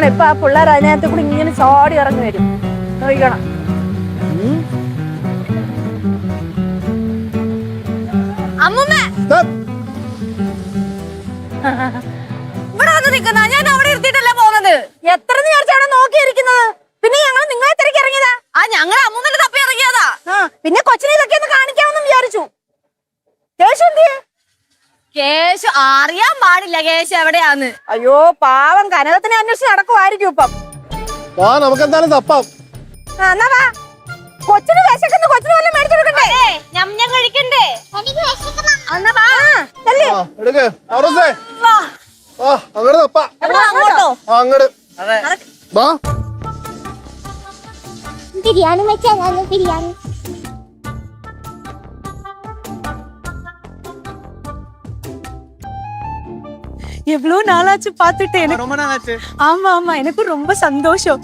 നോക്കണം. ഇപ്പൊ ആ പിള്ളേർ അതിനകത്ത് കൂടി ഇങ്ങനെ ചാടി ഇറങ്ങി വരും. നോക്കണം. അമ്മൂമ്മ ഇവിടെ വന്ന് നിക്കുന്ന ഞാൻ അവിടെ ഇരുത്തിട്ടല്ലേ പോകുന്നത്. എത്ര നേരത്താണ് നോക്കിയിരിക്കുന്നത്? പിന്നെ ഞങ്ങൾ നിങ്ങളെ തിരക്കി ഇറങ്ങിയതാ. ആ ഞങ്ങൾ അമ്മൂമ്മന്റെ തപ്പി ഇറങ്ങിയതാ. പിന്നെ കൊച്ചിനെ ഇതൊക്കെ ഒന്ന് കാണിക്കാമെന്ന് വിചാരിച്ചു. കേശു എന്തിയെ? കേശു അറിയാൻ പാടില്ല കേശു എവിടെയാന്ന്. അയ്യോ പാവം, കനകത്തിനെ അന്വേഷിച്ച് നടക്കുമായിരിക്കും ഇപ്പം. നമുക്ക് എന്തായാലും തപ്പാം. എന്നാ വാ. കൊച്ചിന് വിശക്കുന്നു, കൊച്ചിന് വല്ലതും മേടിച്ചു കൊടുക്കണ്ടേ? ഞാൻ കഴിക്കണ്ടേ? എന്നാ വാ. ചെല്ല്. എടുക്ക് അങ്ങോട്ട് തപ്പാ. അങ്ങോട്ടോ? അങ്ങോട്ട് വാ. ബിരിയാണി വെച്ചാൽ ബിരിയാണി எவ்வளவு நாளாச்சு பாத்துட்டு எனக்கு ரொம்ப நாளாச்சு. ஆமா ஆமா எனக்கும் ரொம்ப சந்தோஷம்.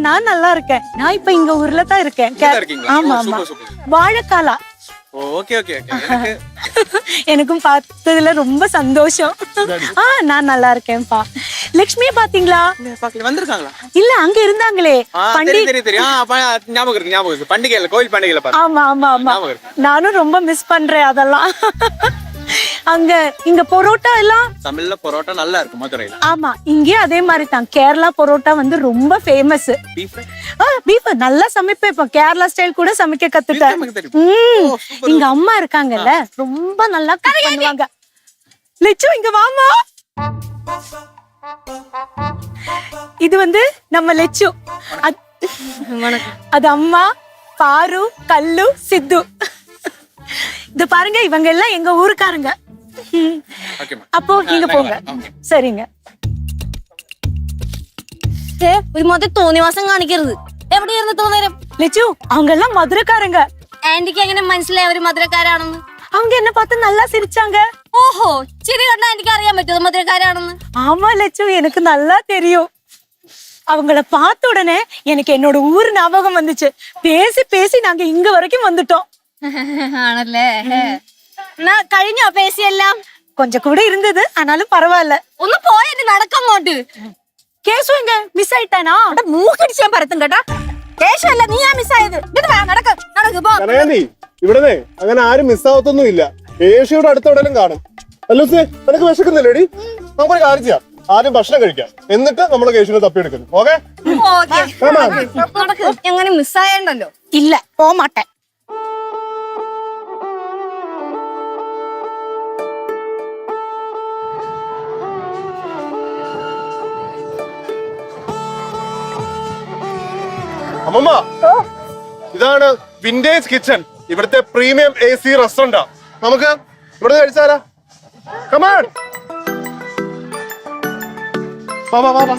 நான் நல்லா இருக்கேன். நான் இப்ப இங்க ஊர்ல தான் இருக்கேன். ஆமா ஆமா வாழைக்காலா. ஓகே ஓகே எனக்கும் பார்த்ததுல ரொம்ப சந்தோஷம். நான் நல்லா இருக்கேன்ப்பா. லட்சுமியை பாத்தீங்களா? வந்திருக்காங்களா? இல்ல அங்க இருந்தாங்களே ஞாபகம் பண்டிகைல கோயில் பண்டிகைல. ஆமா ஆமா ஆமா நானும் ரொம்ப மிஸ் பண்றேன் அதெல்லாம். அங்க இங்க பரோட்டா எல்லாம் தமிழ்ல பரோட்டா நல்லா இருக்கு மதுரையில. ஆமா இங்கே அதே மாதிரி தான். கேரளா பரோட்டா வந்து ரொம்ப ஃபேமஸ். பீஃப் நல்லா சமைப்பேன். இப்ப கேரளா ஸ்டைல் கூட சமைக்க கத்துட்டேன். இங்க அம்மா இருக்காங்கல்ல, ரொம்ப நல்லா குக் பண்ணுவாங்க. லெச்சு இங்க வாமா. இது வந்து நம்ம லெச்சு. அது அம்மா, பாரு, கல்லு, சித்து. இது பாருங்க, இவங்க எல்லாம் எங்க ஊருக்காரங்க. அப்போ நீங்க போங்க. சரிங்க. ഒരു മൊത്തം തോന്നിവാസം കാണിക്കരുത്. എവിടെയായിരുന്നു തോന്നേരം? லெச்சு அவங்க எல்லாம் மதுரைக்காரங்க. ആന്റിക്ക് എങ്ങനെ മനസ്സിലായി അവര് മധുരക്കാരാണെന്ന്? அவங்க என்ன பார்த்து நல்லா சிரிச்சாங்க. ഓഹോ, ചിരി കണ്ടാ എനിക്ക് അറിയാൻ പറ്റുമോ മധുരക്കാരാണെന്ന്? ஆமா லெச்சு, எனக்கு நல்லா தெரியும். அவங்கள பார்த்த உடனே எனக்கு என்னோட ஊர் ஞாபகம் வந்துச்சு. பேசி பேசி நாங்க இங்க வரைக்கும் வந்துட்டோம். ആണല്ലേ? എന്നാ കഴിഞ്ഞോ പേശിയെല്ലാം? கொஞ்சம் கூட இருந்தது, ஆனாலும் பரவாயில்ல. ഒന്ന് പോയെന്നെ നടക്കങ്ങോട്ട്. കേശു എങ്ക മിസ് ആയിട്ടാനാ? മൂക്കടിച്ച് ഞാൻ പരത്തും കേട്ടാ. കേശു അല്ല, നീയാ മിസ്സായത്. നടക്ക് പോ. ഇവിടെ അങ്ങനെ ആരും മിസ്സാവത്തൊന്നും ഇല്ല. കേശുയുടെ അടുത്തോടെല്ലാം കാണും. അല്ലൂസേ, നിനക്ക് വിശക്കുന്നില്ലേടി? നമുക്കൊരു കാര്യം ചെയ്യാം. ആദ്യം ഭക്ഷണം കഴിക്കാം, എന്നിട്ട് നമ്മൾ കേശുവിനെ തപ്പിയെടുക്കുന്നു. ഓക്കെ? നടക്ക്. എങ്ങനെ മിസ്സായണ്ടല്ലോ? இல்ல போக மாட்டேன். അമ്മമ്മ, ഇതാണ് വിന്റേജ് കിച്ചൺ. ഇവിടുത്തെ പ്രീമിയം AC റെസ്റ്റോറന്റാ. നമുക്ക് ഇവിടെ കഴിച്ചാലാ? കമാൺ. വാ വാ വാ വാ.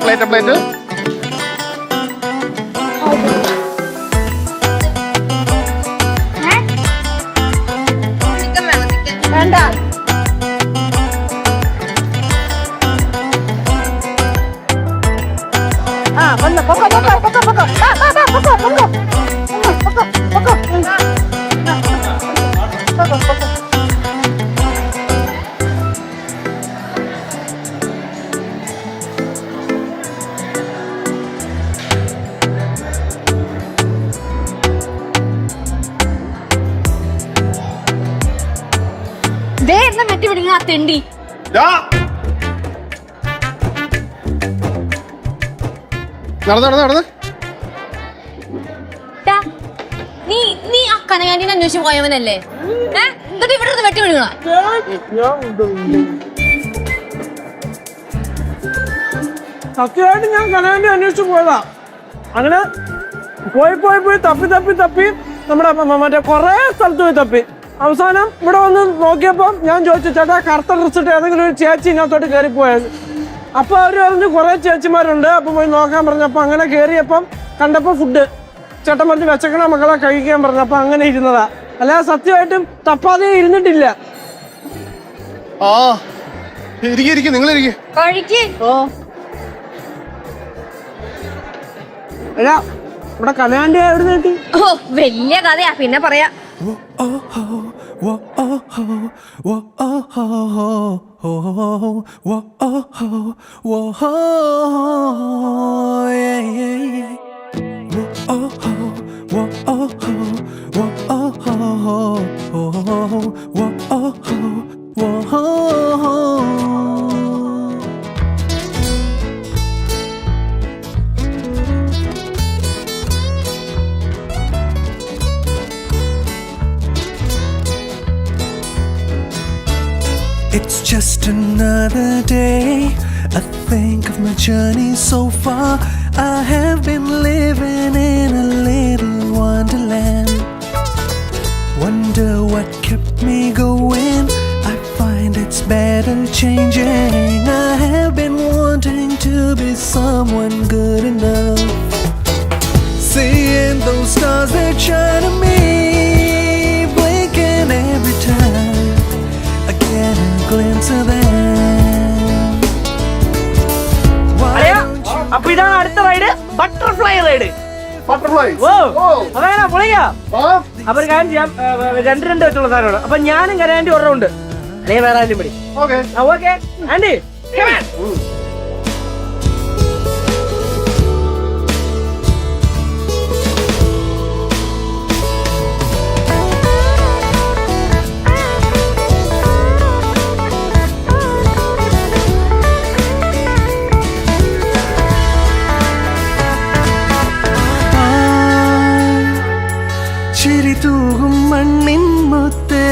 പ്ലേറ്റ് വേണ്ട. വന്ന് പൊക്കോ പൊക്കോ പൊക്കോ പൊക്കോ. പൊക്കോ പൊക്കോ പൊക്കോ പൊക്കോ. വെട്ടി പിടിക്കുന്ന ആ തെണ്ടി. നടന്ന് നീ ആ കനകാന്റിനെ അന്വേഷിച്ച് പോയവനല്ലേ? എന്നിട്ട് ഇവിടെ നിന്ന് വെട്ടി പിടിക്കണ? സത്യമായിട്ട് ഞാൻ കനകാന്റി അന്വേഷിച്ച് പോയതാ. അങ്ങനെ പോയി തപ്പി നമ്മുടെ മറ്റേ കൊറേ സ്ഥലത്ത് പോയി തപ്പി. അവസാനം ഇവിടെ വന്ന് നോക്കിയപ്പോ ഞാൻ ചോദിച്ചു, ചേട്ടാ കറുത്ത ഡ്രസ്സിട്ട് ഏതെങ്കിലും ഒരു ചേച്ചി ഇതിനകത്തോട്ട് കയറിപ്പോയത്. അപ്പൊ അവര് പറഞ്ഞു കുറെ ചേച്ചിമാരുണ്ട്, അപ്പൊ പോയി നോക്കാൻ പറഞ്ഞപ്പോ അങ്ങനെ കയറിയപ്പം കണ്ടപ്പോ ഫുഡ് ചേട്ടൻ പറഞ്ഞ് വെച്ചക്കണ മക്കളെ കഴിക്കാൻ പറഞ്ഞു. അപ്പൊ അങ്ങനെ ഇരുന്നതാ, അല്ലാതെ സത്യമായിട്ടും തപ്പാതെ ഇരുന്നിട്ടില്ല. നിങ്ങൾ അല്ല ഇവിടെ കലയാണ്ടി എവിടെ കിട്ടി? ഓ വലിയ കഥയാ, പിന്നെ പറയാ. It's just another day. I think of my journey so far. I have been living in a little wonderland. Wonder what kept me going. I find it's better changing. I have been wanting to be someone good enough. Seeing those stars that shine on me, blinking every time I get a glimpse of them. Why don't you അപ്പൊ ഇതാണ് അടുത്ത ride, butterfly ride. Butterfly ഓ അതെങ്ങനെ പൊളിയാ? അപ്പൊ ഒരു കാര്യം ചെയ്യാം, രണ്ട് വെച്ചുള്ള സാധനമാണ്. അപ്പൊ ഞാനും കരാൻഡി ഓർഡർ ഉണ്ട്, അല്ലെങ്കിൽ വേറെ ആരും പിടി. ഓക്കെ ഓക്കെ ആൻഡി ചിരി തൂകും മണ്ണിൻ മുത്തേ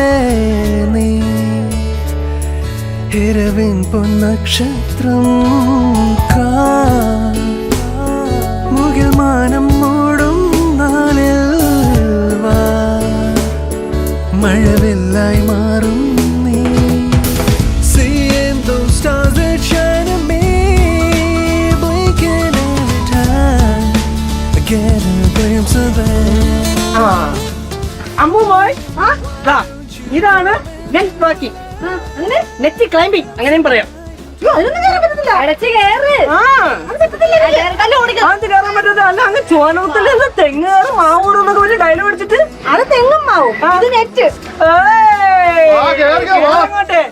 നീ, ഇരവിൻ പൊന്നക്ഷത്രം മുകിൽ മാനം മൂടും നാളിൽ വാ, മഴവില്ലായി മാറും നീ. Seeing those stars that shine on me, blinking every time I get a glimpse of them. Ammu മോയ്, ഇതാണ് നെറ്റ് വർക്കിംഗ്, നെറ്റ് ക്ലൈംബിംഗ് അങ്ങനെയും പറയാം. കയറാൻ പറ്റത്തില്ല, അല്ല അങ്ങ് ചോനത്തിൽ തെങ്ങേറും മാവൂറും എന്നൊക്കെ വലിയ ഡയലോഗ് അടിച്ചിട്ട് അത് തെങ്ങും മാവും, ഇത് നെറ്റ്.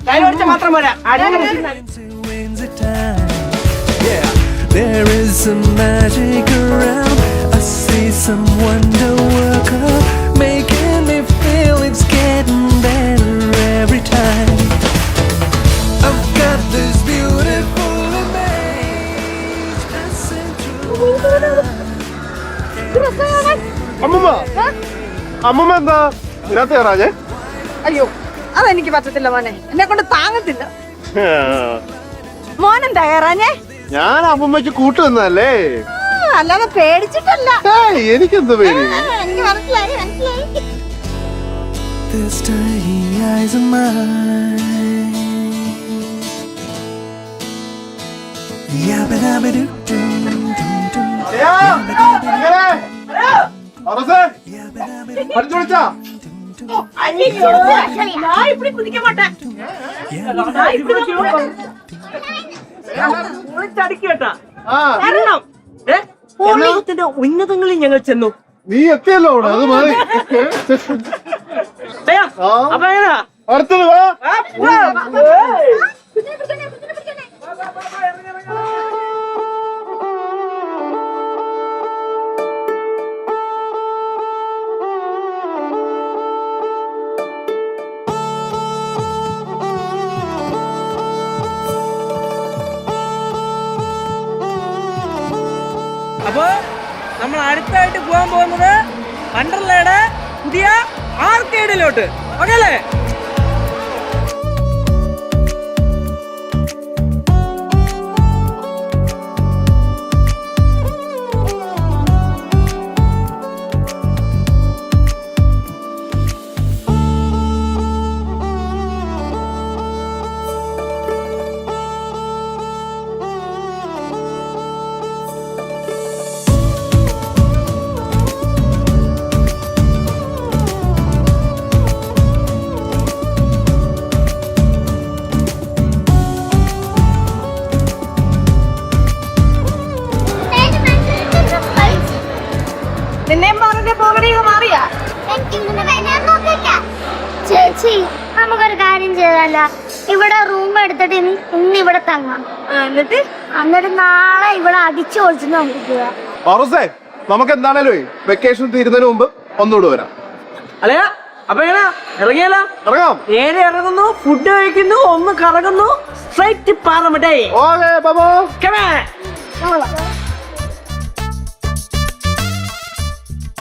ഡയലോഗ് അടിച്ചാൽ മാത്രം പോരാ. Wins a time. Yeah, there is some magic around. I see some wonder worker making me feel it's getting better every time. I've got this beautiful image passing through അമ്മമ്മ അമ്മമ്മ എന്താ ഇതിനകത്ത് കയറാഞ്ഞേ? അയ്യോ അതെനിക്ക് പറ്റത്തില്ല മോനെ, എന്നെ കൊണ്ട് താങ്ങത്തില്ല. മോനെന്താ കയറാഞ്ഞേ? ഞാൻ അമ്മമ്മയ്ക്ക് കൂട്ടു നിന്നല്ലേ, അല്ലാതെ പേടിച്ചിട്ടല്ല. എനിക്കെന്ത് പേര്? എനിക്ക് മനസ്സിലായി മനസ്സിലായി. These tiny eyes of mine. ഞാൻ ഇപ്പടി കുതിക്കാൻ മാട്ടേ, കുളിച്ചടുക്കി കേട്ടാ. കാരണം കേരളത്തിന്റെ ഉന്നതങ്ങളിൽ ഞങ്ങൾ ചെന്നു. നീ എത്തിയല്ലോ അവിടെ, അത് മതി. അപ്പൊ എങ്ങനാ അടുത്തത് വാ. അപ്പൊ നമ്മൾ അടുത്തായിട്ട് പോകാൻ പോകുന്നത് വണ്ടർലയുടെ പുതിയ ആർക്കേഡിലോട്ട്. ഓക്കെ അല്ലേ? ചേച്ചി നമുക്കൊരു കാര്യം ചെയ്താലോ, ഇവിടെ റൂം എടുത്തിട്ട് ഇന്ന് ഇവിടെ തങ്ങാം. എന്നിട്ട് നാളെ ഇവിടെ അടിച്ചു പൊളിച്ച് നമുക്ക് പോവാം. പാറൂസേ, നമുക്ക് എന്താണേലും വെക്കേഷൻ തീരുന്നതിന് മുമ്പ് ഒന്നുകൂടെ വരാം. അല്ലയാ അപ്പൊ എങ്ങനെ ഇറങ്ങിയാലോ? ഇറങ്ങാം. നേരെ ഇറങ്ങുന്നു, ഫുഡ് കഴിക്കുന്നു, ഒന്ന് കറങ്ങുന്നു, സ്ട്രൈറ്റ് പാറമട്ടേ. Okay, bye bye. Come on.